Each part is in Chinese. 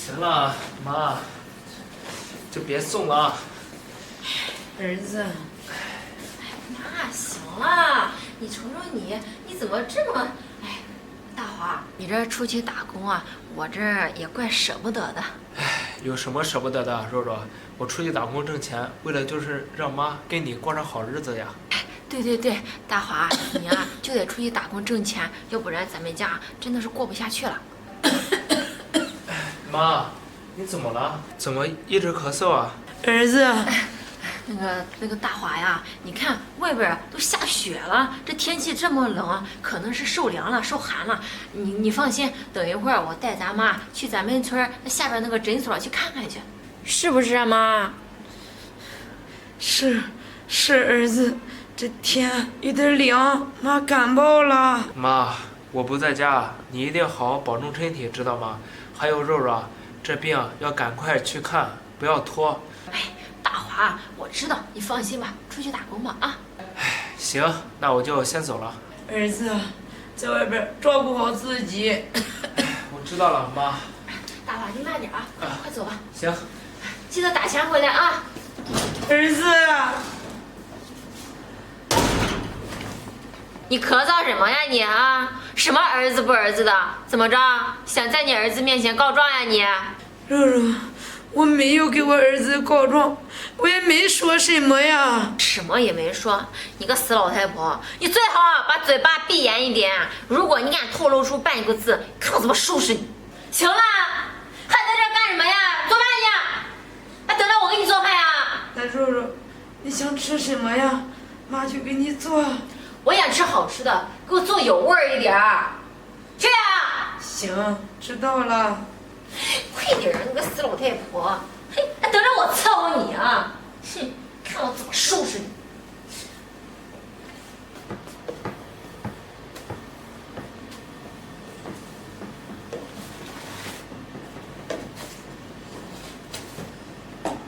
行了，妈，就别送了啊。儿子，妈，行了，你瞅瞅你，你怎么这么……哎，大华，你这出去打工啊，我这也怪舍不得的。有什么舍不得的，肉肉？我出去打工挣钱，为了就是让妈跟你过上好日子呀。对对对，大华，你啊就得出去打工挣钱，要不然咱们家真的是过不下去了。妈，你怎么了？怎么一直咳嗽啊？儿子，那个大华呀，你看外边都下雪了，这天气这么冷，可能是受凉了、受寒了。你放心，等一会儿我带咱妈去咱们村下边那个诊所去看看去，是不是啊，妈？是儿子，这天有点凉，妈感冒了。妈，我不在家，你一定好好保重身体，知道吗？还有肉肉，这病要赶快去看，不要拖。哎，大华，我知道，你放心吧，出去打工吧啊。行，那我就先走了。儿子，在外边照顾好自己。我知道了，妈。大华，你慢点啊，快走吧。行。记得打钱回来啊。儿子，你咳嗽什么呀你啊？什么儿子不儿子的？怎么着？想在你儿子面前告状呀你？肉肉，我没有给我儿子告状，我也没说什么呀。什么也没说。你个死老太婆，你最好把嘴巴闭严一点。如果你敢透露出半个字，看我怎么收拾你。行了，还在这干什么呀？做饭去。还等着我给你做饭呀？那肉肉，你想吃什么呀？妈就给你做。我想吃好吃的，给我做有味儿一点儿。去呀！行，知道了。快点儿，你个死老太婆！嘿，还等着我伺候你啊！哼，看我怎么收拾你！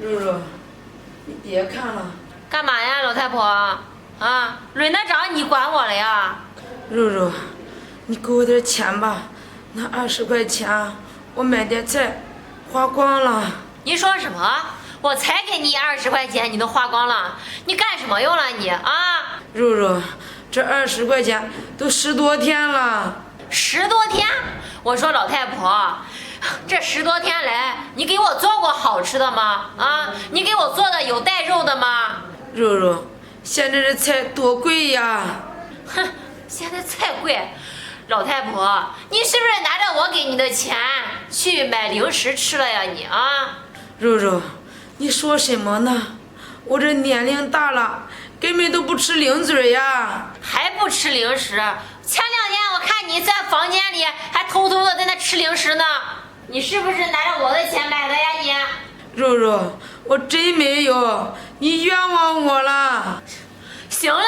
肉肉，你别看了。干嘛呀，老太婆？啊，轮得着你管我了呀？肉肉，你给我点钱吧，那20块钱我买点菜，花光了。你说什么？我才给你20块钱，你都花光了？你干什么用了你啊？肉肉，这20块钱都10多天了。10多天？我说老太婆，这10多天来，你给我做过好吃的吗？啊，你给我做的有带肉的吗？肉肉，现在这菜多贵呀！哼，现在菜贵。老太婆，你是不是拿着我给你的钱去买零食吃了呀你啊？肉肉，你说什么呢？我这年龄大了，根本都不吃零嘴呀。还不吃零食？前2天我看你在房间里还偷偷的在那吃零食呢，你是不是拿着我的钱买的呀你？肉肉，我真没有，你冤枉我了。行了，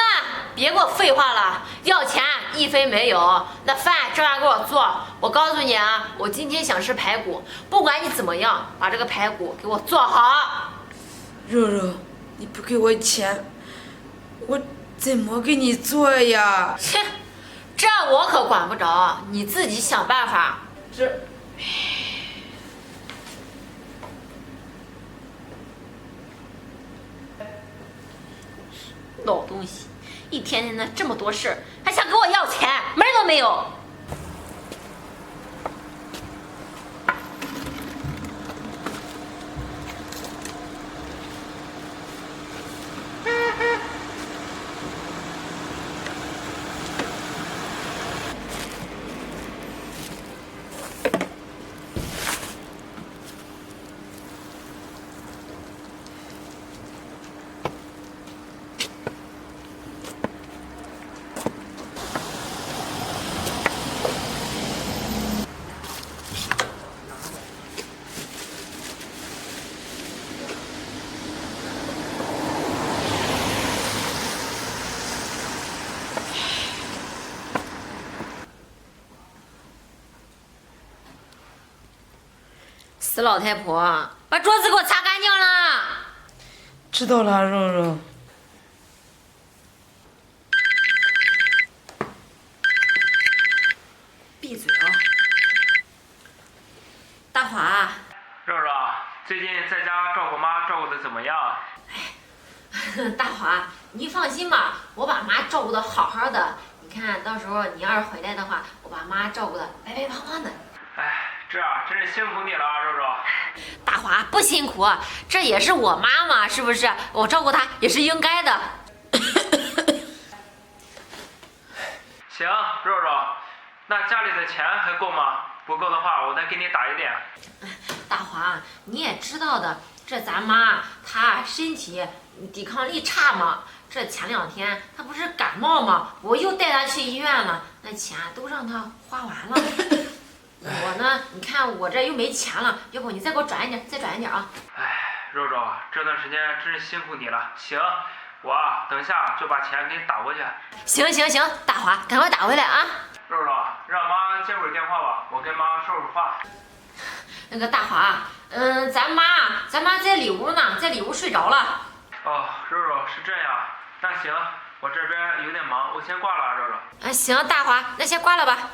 别给我废话了，要钱1分没有，那饭照样给我做。我告诉你啊，我今天想吃排骨，不管你怎么样，把这个排骨给我做好。肉肉，你不给我钱，我怎么给你做呀？切，这我可管不着，你自己想办法。这，老东西，一天天的这么多事儿，还想跟我要钱，门儿都没有。死老太婆，把桌子给我擦干净了。知道了，肉肉。闭嘴啊！大华，最近在家照顾妈照顾的怎么样？大华，你放心吧，我把妈照顾的好好的。你看到时候你要是回来的话，我把妈照顾的白白胖胖的。哎，这真是辛苦你了，肉肉。大华不辛苦，这也是我妈妈，是不是？我照顾她也是应该的。行，肉肉，那家里的钱还够吗？不够的话，我再给你打一点。大华，你也知道的，这咱妈她身体抵抗力差嘛，这前2天她不是感冒吗？我又带她去医院了，那钱都让她花完了。我呢，你看我这又没钱了，要不你再给我转一点，再转一点啊！哎，肉肉，这段时间真是辛苦你了。行，我等下就把钱给你打过去。行，大华，赶快打回来啊！肉肉，让妈接会儿电话吧，我跟妈说会儿话。那个大华，咱妈在里屋呢，在里屋睡着了。哦，肉肉是这样，那行，我这边有点忙，我先挂了啊，肉肉。行，大华，那先挂了吧。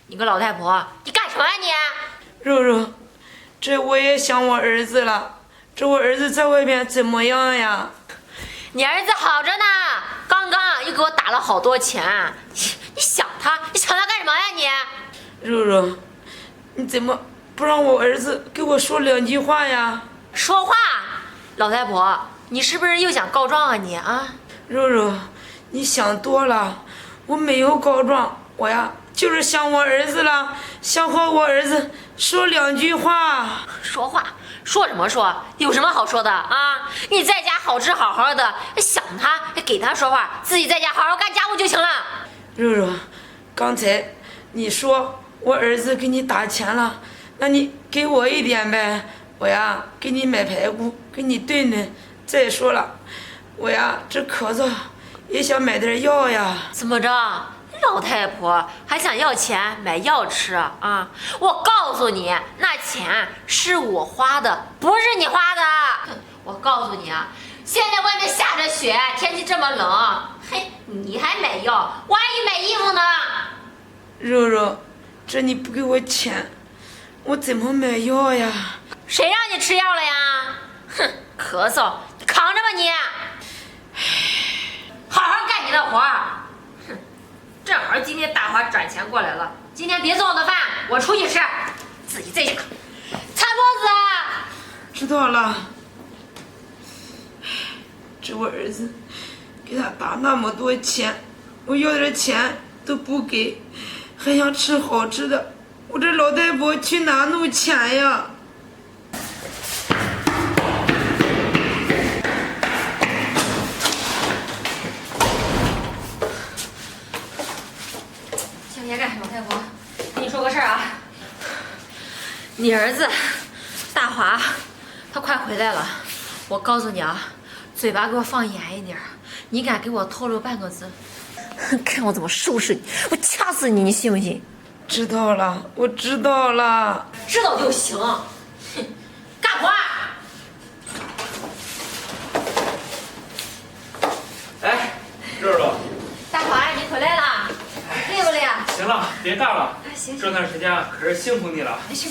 你个老太婆，你干什么啊你？肉肉，这我也想我儿子了。这我儿子在外边怎么样呀？你儿子好着呢，刚刚又给我打了好多钱。你想他干什么呀你？肉肉，你怎么不让我儿子给我说2句话呀？说话，老太婆，你是不是又想告状啊你啊？肉肉，你想多了，我没有告状，我呀就是想我儿子了，想和我儿子说2句话。说话说什么说？有什么好说的啊？你在家好吃好好的，想他给他说话，自己在家好好干家务就行了。肉肉，刚才你说我儿子给你打钱了，那你给我一点呗，我呀给你买排骨，给你炖炖。再说了，我呀这咳嗽也想买点药呀。怎么着？老太婆还想要钱买药吃啊？我告诉你，那钱是我花的，不是你花的。我告诉你啊，现在外面下着雪，天气这么冷，嘿，你还买药，我还去买衣服呢。肉肉，这你不给我钱，我怎么买药呀？谁让你吃药了呀？哼，咳嗽，你扛着吧你。好好干你的活儿。哼，正好今天大华转钱过来了，今天别做我的饭，我出去吃，自己在家擦桌子。知道了。这我儿子给他打那么多钱，我要点钱都不给，还想吃好吃的，我这老太婆去哪弄钱呀？先别干，老太婆，跟你说个事儿啊。你儿子大华，他快回来了。我告诉你啊，嘴巴给我放严一点，你敢给我透露半个字，看我怎么收拾你！我掐死你，你信不信？知道了，我知道了。知道就行。哼，干活。哎，肉肉。大华，你回来了，累不累啊？行了，别干了。行，这段时间可是辛苦你了。没事，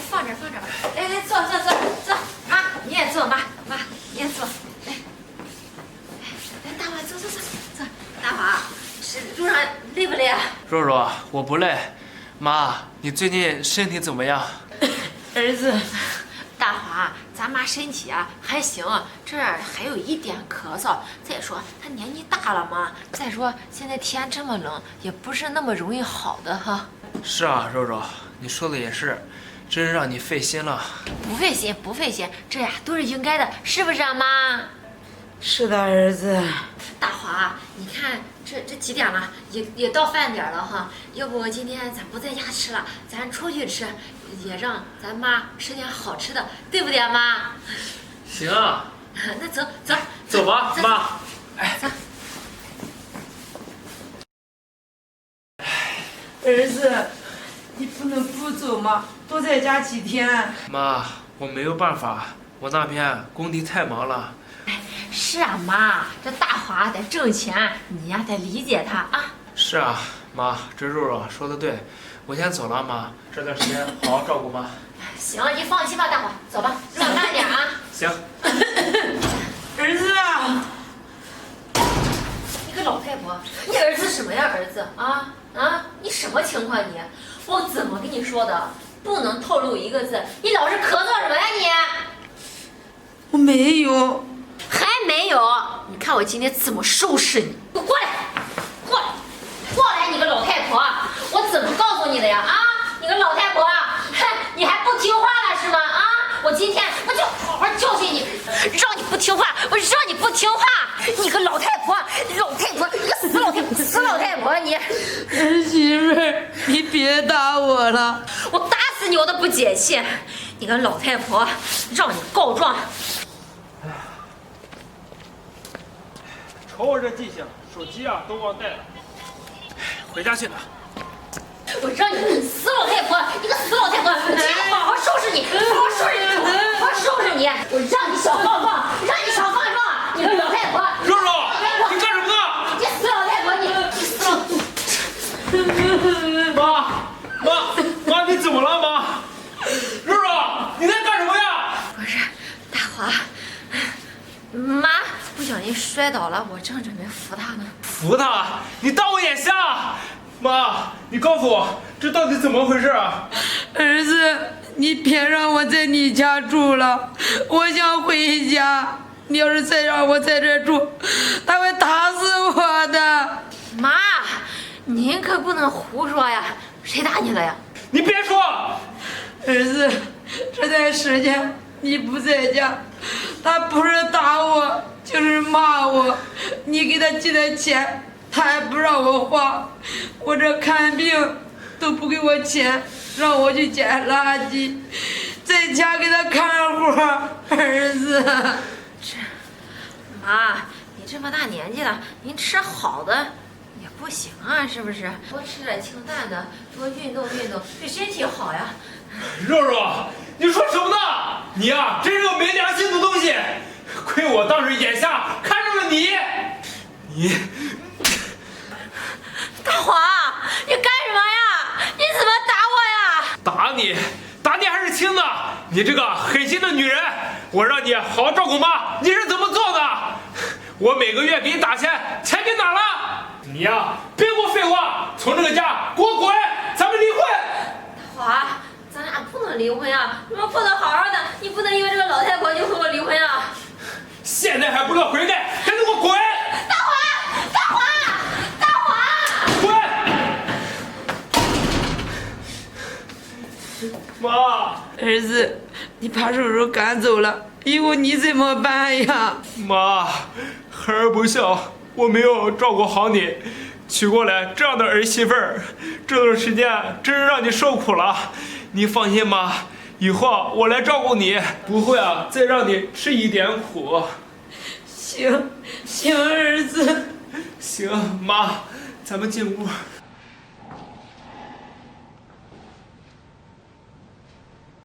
放这儿吧。来，坐啊！你也坐，妈，你也坐。来，大华，坐。大华，是路上累不累啊？肉肉，我不累。妈，你最近身体怎么样？儿子，大华，咱妈身体啊还行，这还有一点咳嗽。再说她年纪大了嘛，再说现在天这么冷，也不是那么容易好的哈。是啊，肉肉，你说的也是，真是让你费心了。不费心，这呀都是应该的，是不是啊妈？是的，儿子。大华，你看这几点了？也到饭点了哈。要不今天咱不在家吃了，咱出去吃，也让咱妈吃点好吃的，对不对啊妈？行啊。那走吧，妈。走。儿子，你不能不走吗？多在家几天。妈，我没有办法，我那边工地太忙了。是啊，妈，这大华得挣钱，你呀得理解他啊。是啊，妈，这肉肉说的对，我先走了，妈。这段时间好好照顾妈。行，你放心吧，大伙，走吧，冷淡点啊。行。儿子啊，你个老太婆，你儿子什么呀？儿子啊，你什么情况你？我怎么跟你说的？不能透露一个字。你老是咳嗽什么呀你？我没有。还没有？你看我今天怎么收拾你！给我过来，过来，过来！你个老太婆，我怎么告诉你的呀？啊，你个老太婆，哼，你还不听话了是吗？啊，我今天我就好好教训你，让你不听话，我让你不听话！你个老太婆，老太婆，你个死老太婆，死老太婆你！儿媳妇儿，你别打我了，我打死你我都不解气！你个老太婆，让你告状！瞅我这记性，手机啊都忘带了。回家去了。我让你死老太婆，你个死老太婆！我今天好好收拾你，好好收拾你，好好收拾你！我让你少放放，让你少放放！你个老太婆！肉肉，你干什么呢？你死老太婆！你死老……妈，你怎么了，妈？肉肉，你在干什么呀？不是，大华，妈不小心摔倒了，我正准备扶她呢。扶他？你当我眼瞎？妈，你告诉我这到底怎么回事啊？儿子，你别让我在你家住了，我想回家。你要是再让我在这住，他会打死我的。妈，您可不能胡说呀！谁打你了呀？你别说。儿子，这段时间你不在家，他不是打我就是骂我，你给他寄的钱他还不让我花，我这看病都不给我钱，让我去捡垃圾，在家给他看活。儿子，妈，你这么大年纪了，您吃好的也不行啊，是不是？多吃点清淡的，多运动运动，对身体好呀。肉肉，你说什么呢？你呀，真是个没良心的东西！亏我当时眼瞎看中了你。你，大华，你干什么呀？你怎么打我呀？打你还是轻的！你这个狠心的女人，我让你好好照顾妈，你是怎么做的？我每个月给你打钱，钱给哪了？你呀，别给我废话，从这个家给我滚，咱们离婚！大华，咱俩不能离婚啊！我们过得好好的，你不能因为这个老太婆就和我离婚啊！现在还不知道悔改，赶紧给我滚！大华，滚！妈，儿子，你把叔叔赶走了，以后你怎么办呀？妈，孩儿不孝，我没有照顾好你，娶过来这样的儿媳妇儿，这段时间真是让你受苦了。你放心妈，以后我来照顾你，不会再让你吃一点苦。行，儿子。行，妈，咱们进屋。